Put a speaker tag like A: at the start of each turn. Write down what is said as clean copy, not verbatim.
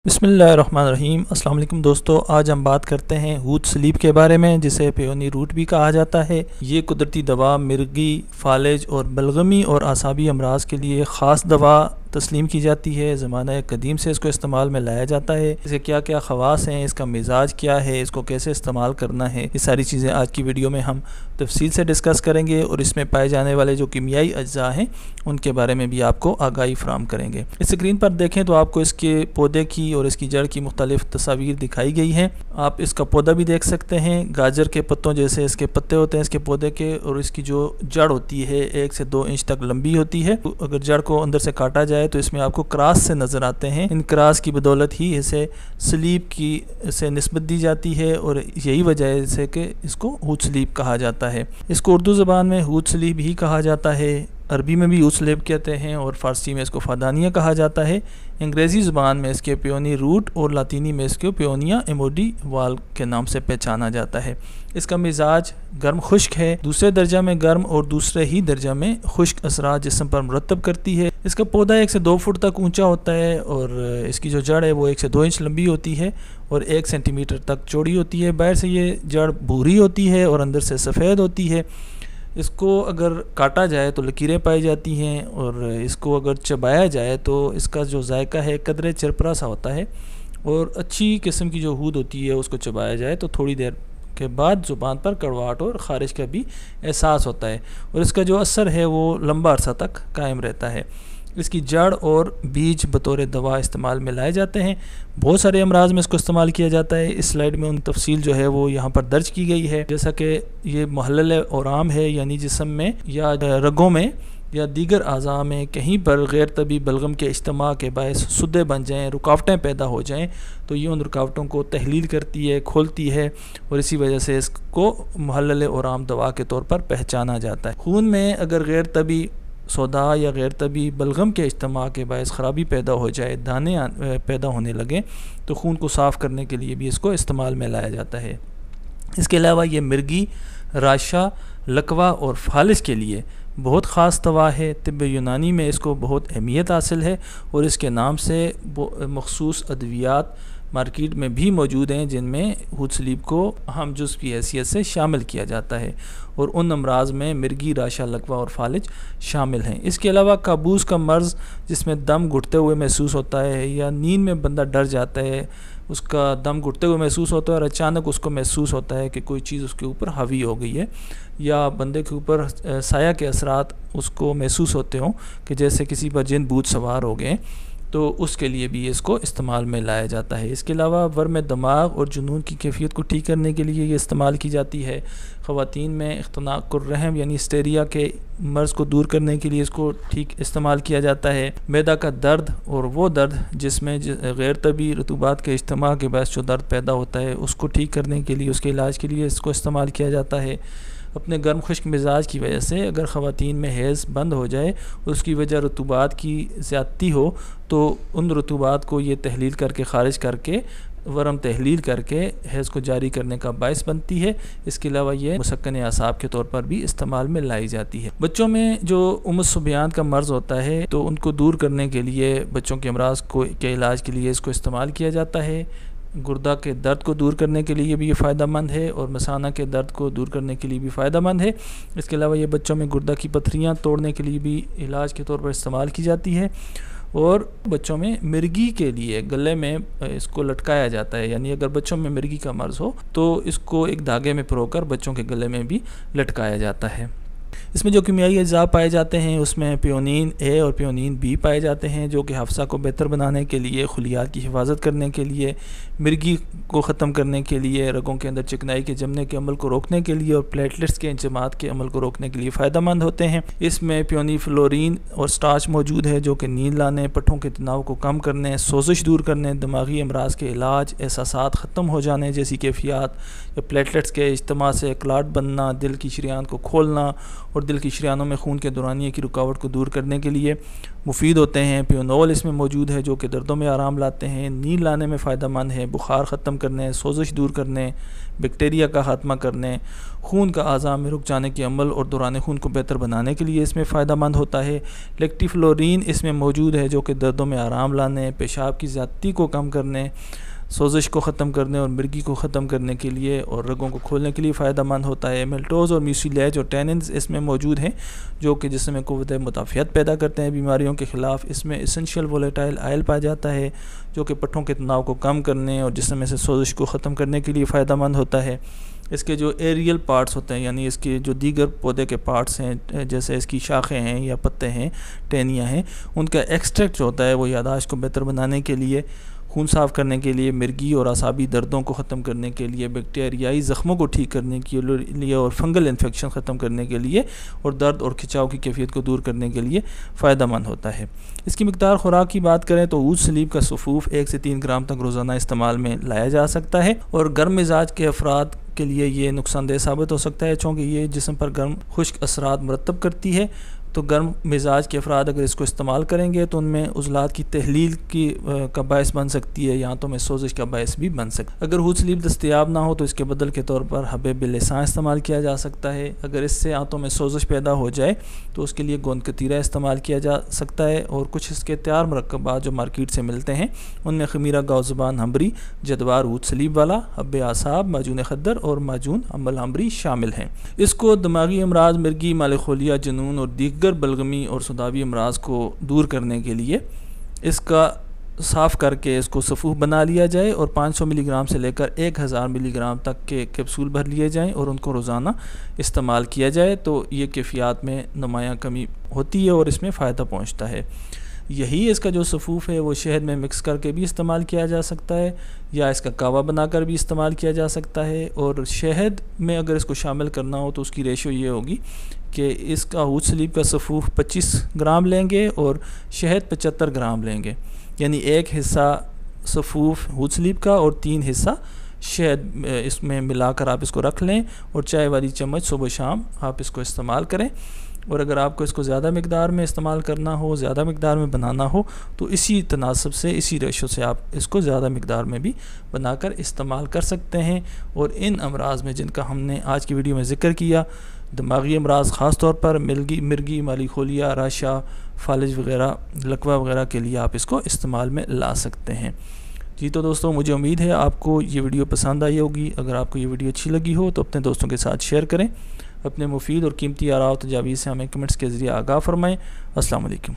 A: बिस्मिल्लाहिर्रहमानिर्रहीम। अस्सलाम वालेकुम दोस्तों, आज हम बात करते हैं हूद स्लीप के बारे में, जिसे पेयोनी रूट भी कहा जाता है। ये कुदरती दवा मिर्गी, फालिज और बलगमी और आसाबी अमराज के लिए ख़ास दवा तस्लीम की जाती है। ज़माना कदीम से इसको इस्तेमाल में लाया जाता है। इसे क्या क्या ख़वास हैं, इसका मिजाज क्या है, इसको कैसे इस्तेमाल करना है, ये सारी चीज़ें आज की वीडियो में हम तफसील से डिस्कस करेंगे और इसमें पाए जाने वाले जो कीमियाई अज्जा हैं उनके बारे में भी आपको आगाही फराम करेंगे। इस स्क्रीन पर देखें तो आपको इसके पौधे की और इसकी जड़ की मुख्तलिफ तस्वीर दिखाई गई हैं। आप इसका पौधा भी देख सकते हैं। गाजर के पत्तों जैसे इसके पत्ते होते हैं इसके पौधे के, और इसकी जो जड़ होती है 1 से 2 इंच तक लंबी होती है। अगर जड़ को अंदर से काटा जाए तो इसमें आपको क्रास से नज़र आते हैं। इन क्रास की बदौलत ही इसे स्लीप की से निस्बत दी जाती है और यही वजह है इसे कि इसको हूद स्लीप कहा जाता है। इसको उर्दू ज़बान में हूद स्लीप ही कहा जाता है, अरबी में भी हूद स्लीप कहते हैं और फ़ारसी में इसको फ़ादानिया कहा जाता है। अंग्रेज़ी ज़बान में इसके पेयोनी रूट और लातीनी में इसको पेयोनिया एमोडी वाल के नाम से पहचाना जाता है। इसका मिजाज गर्म खुश्क है, दूसरे दर्जा में गर्म और दूसरे ही दर्जा में खुश्क असरात जिस्म पर मुरतब करती है। इसका पौधा 1 से 2 फुट तक ऊंचा होता है और इसकी जो जड़ है वो 1 से 2 इंच लंबी होती है और 1 सेंटीमीटर तक चौड़ी होती है। बाहर से ये जड़ भूरी होती है और अंदर से सफ़ेद होती है। इसको अगर काटा जाए तो लकीरें पाई जाती हैं और इसको अगर चबाया जाए तो इसका जो जायका है कदरे चरपरा सा होता है और अच्छी किस्म की जो हूद होती है उसको चबाया जाए तो थोड़ी देर के बाद ज़ुबान पर कड़वाहट और ख़ारिश का भी एहसास होता है और इसका जो असर है वो लंबा अरसा तक कायम रहता है। इसकी जड़ और बीज बतौर दवा इस्तेमाल में लाए जाते हैं। बहुत सारे अमराज में इसको इस्तेमाल किया जाता है। इस स्लाइड में उन तफसील जो है वो यहाँ पर दर्ज की गई है, जैसा कि ये मुहल्लल औराम है, यानी जिस्म में या रगों में या दीगर अज़ा में कहीं पर गैर तबी बलगम के इज्तिमा के बायस सुद्दे बन जाएँ, रुकावटें पैदा हो जाएँ, तो ये उन रुकावटों को तहलील करती है, खोलती है और इसी वजह से इसको मुहल्लल औराम दवा के तौर पर पहचाना जाता है। खून में अगर गैर तबी सौदा या गैर तबी बलगम के इज्तिमा के बायस ख़राबी पैदा हो जाए, दाने पैदा होने लगे, तो खून को साफ़ करने के लिए भी इसको इस्तेमाल में लाया जाता है। इसके अलावा ये मिर्गी, राशा, लकवा और फालिज के लिए बहुत ख़ास दवा है। तिब्ब यूनानी में इसको बहुत अहमियत हासिल है और इसके नाम से मखसूस अद्वियात मार्केट में भी मौजूद हैं जिनमें हूद स्लीप को अहम जुज़ की हैसियत से शामिल किया जाता है और उन अमराज में मिर्गी, राशा, लकवा और फालिज शामिल हैं। इसके अलावा काबूस का मर्ज़ जिसमें दम घुटते हुए महसूस होता है या नींद में बंदा डर जाता है, उसका दम घुटते हुए महसूस होता है और अचानक उसको महसूस होता है कि कोई चीज़ उसके ऊपर हावी हो गई है या बंदे के ऊपर साया के असरात उसको महसूस होते हों कि जैसे किसी पर जिन भूत सवार हो गए, तो उसके लिए भी इसको इस्तेमाल में लाया जाता है। इसके अलावा वर्म दिमाग और जुनून की कैफियत को ठीक करने के लिए ये इस्तेमाल की जाती है। ख़वातीन में इख्तनाकुर रहम यानी हिस्टेरिया के मर्ज़ को दूर करने के लिए इसको ठीक इस्तेमाल किया जाता है। मैदा का दर्द और वो दर्द जिसमें गैर तबी रतूबात के इज्तिमा के बायस जो दर्द पैदा होता है उसको ठीक करने के लिए, उसके इलाज के लिए इसको इस्तेमाल किया जाता है। अपने गर्म खुश्क मिजाज की वजह से अगर ख़वातीन में हैज़ बंद हो जाए, उसकी वजह रतूबात की ज़्यादती हो, तो उन रतूबात को ये तहलील करके ख़ारिज करके वरम तहलील करके हैज़ को जारी करने का बायस बनती है। इसके अलावा ये मुसक्कन आसाब के तौर पर भी इस्तेमाल में लाई जाती है। बच्चों में जो उम्र-सुबियान का मर्ज़ होता है तो उनको दूर करने के लिए, बच्चों के अमराज को के इलाज के लिए इसको इस्तेमाल किया जाता है। गुर्दा के दर्द को दूर करने के लिए भी ये फ़ायदेमंद है और मसाना के दर्द को दूर करने के लिए भी फ़ायदेमंद है। इसके अलावा ये बच्चों में गुर्दा की पथरियाँ तोड़ने के लिए भी इलाज के तौर पर इस्तेमाल की जाती है और बच्चों में मिर्गी के लिए गले में इसको लटकाया जाता है, यानी अगर बच्चों में मिर्गी का मर्ज़ हो तो इसको एक धागे में पिरोकर बच्चों के गले में भी लटकाया जाता है। इसमें जो कीमियाई अज्जा पाए जाते हैं उसमें पियोनिन ए और पियोनिन बी पाए जाते हैं, जो कि हफ्सा को बेहतर बनाने के लिए, खुलियात की हिफाजत करने के लिए, मिर्गी को ख़त्म करने के लिए, रगों के अंदर चिकनाई के जमने के अमल को रोकने के लिए और प्लेटलेट्स के इंजमात के अमल को रोकने के लिए फ़ायदेमंद होते हैं। इसमें पियोनीफ्लोरीन और स्टार्च मौजूद है जो कि नींद लाने, पट्ठों के तनाव को कम करने, सोजिश दूर करने, दिमागी अमराज के इलाज, एहसासात ख़त्म हो जाने जैसी कैफियत या प्लेटलेट्स के इज्तिमा से क्लाट बनना, दिल की शरियान को खोलना और दिल की शरियानों में खून के दौरानिए की रुकावट को दूर करने के लिए मुफीद होते हैं। पियोनोल इसमें मौजूद है जो कि दर्दों में आराम लाते हैं, नींद लाने में फ़ायदेमंद है, बुखार ख़त्म करने, सोजिश दूर करने, बैक्टीरिया का ख़ात्मा करने, खून का आज़ा में रुक जाने के अमल और दौरान खून को बेहतर बनाने के लिए इसमें फ़ायदेमंद होता है। लेक्टिफ्लोरीन इसमें मौजूद है जो कि दर्दों में आराम लाने, पेशाब की ज़्यादती को कम करने, सोजिश को ख़त्म करने और मिर्गी को ख़त्म करने के लिए और रगों को खोलने के लिए फ़ायदेमंद होता है। मेल्टोज़ और म्यूसिलेज और टैनिन्स इसमें मौजूद हैं जो कि जिसमें क़ुव्वत मुदाफ़ियत पैदा करते हैं बीमारियों के ख़िलाफ़। इसमें एसेंशियल वोलेटाइल आयल पाया जाता है जो कि पट्ठों के तनाव को कम करने और जिसमें से सोजिश को ख़त्म करने के लिए फ़ायदेमंद होता है। इसके जो एरियल पार्ट्स होते हैं यानी इसके जो दीगर पौधे के पार्ट्स हैं जैसे इसकी शाखें हैं या पत्ते हैं, टहनियाँ हैं, उनका एक्सट्रैक्ट जो होता है वो याददाश्त को बेहतर बनाने के लिए, खून साफ़ करने के लिए, मिर्गी और आसाबी दर्दों को ख़त्म करने के लिए, बैक्टीरियाई ज़ख्मों को ठीक करने के लिए और फंगल इन्फेक्शन ख़त्म करने के लिए और दर्द और खिंचाव की कैफियत को दूर करने के लिए फ़ायदेमंद होता है। इसकी मिक़दार ख़ुराक की बात करें तो ऊद सलीब का सफ़ूफ़ 1 से 3 ग्राम तक रोज़ाना इस्तेमाल में लाया जा सकता है और गर्म मिजाज के अफराद के लिए ये नुकसानदेह साबित हो सकता है चूँकि ये जिस्म पर गर्म खुश्क असरात मुरतब करती है। तो गर्म मिजाज के अफराद अगर इसको इस्तेमाल करेंगे तो उनमें उज़लात की तहलील का बायस बन सकती है या आंतों में सोजिश का बायस भी बन सकता है। अगर हूद सलीब दस्तयाब ना हो तो इसके बदल के तौर पर हब्बे बिलिसान इस्तेमाल किया जा सकता है। अगर इससे आंतों में सोजिश पैदा हो जाए तो उसके लिए गोंद कतीरा इस्तेमाल किया जा सकता है और कुछ इसके तैयार मरकबात जो मार्केट से मिलते हैं उनमें खमीरा गाउज़बान हम्बरी, जदवार हूद सलीब वाला, हब्बे आसाब, माजून खद्दर और माजून अम्बल हम्बरी शामिल हैं। इसको दिमागी अमराज, मिर्गी, मालिखोलिया, जुनून और दीगर बलगमी और सुदावी अमराज को दूर करने के लिए इसका साफ़ करके इसको सफ़ूफ़ बना लिया जाए और 500 मिलीग्राम से लेकर 1000 मिलीग्राम तक के कैप्सूल भर लिए जाएं और उनको रोज़ाना इस्तेमाल किया जाए तो ये कैफियत में नुमायाँ कमी होती है और इसमें फ़ायदा पहुँचता है। यही इसका जो सफ़ूफ़ है वो शहद में मिक्स करके भी इस्तेमाल किया जा सकता है या इसका कावा बनाकर भी इस्तेमाल किया जा सकता है। और शहद में अगर इसको शामिल करना हो तो उसकी रेशो ये होगी कि इसका हूद सलीब का सफ़ूफ़ 25 ग्राम लेंगे और शहद 75 ग्राम लेंगे, यानी 1 हिस्सा सफ़ूफ़ हूद सलीब का और 3 हिस्सा शहद इसमें मिलाकर आप इसको रख लें और चाय वाली चम्मच सुबह शाम आप इसको इस्तेमाल करें। और अगर आपको इसको ज़्यादा मिक़दार में इस्तेमाल करना हो, ज़्यादा मिक़दार में बनाना हो तो इसी तनासब से, इसी रेशो से आप इसको ज़्यादा मिक़दार में भी बनाकर इस्तेमाल कर सकते हैं। और इन अमराज में जिनका हमने आज की वीडियो में ज़िक्र किया, दिमागी अमराज ख़ास तौर पर मिर्गी, मालिखोलिया, राशा, फालिज वग़ैरह, लकवा वग़ैरह के लिए आप इसको इस्तेमाल में ला सकते हैं। जी तो दोस्तों, मुझे उम्मीद है आपको ये वीडियो पसंद आई होगी। अगर आपको ये वीडियो अच्छी लगी हो तो अपने दोस्तों के साथ शेयर करें। अपने मुफीद और कीमती आराव तजावीज़ से हमें कमेंट्स के ज़रिए आगाह फरमाएँ। अस्सलाम वालेकुम।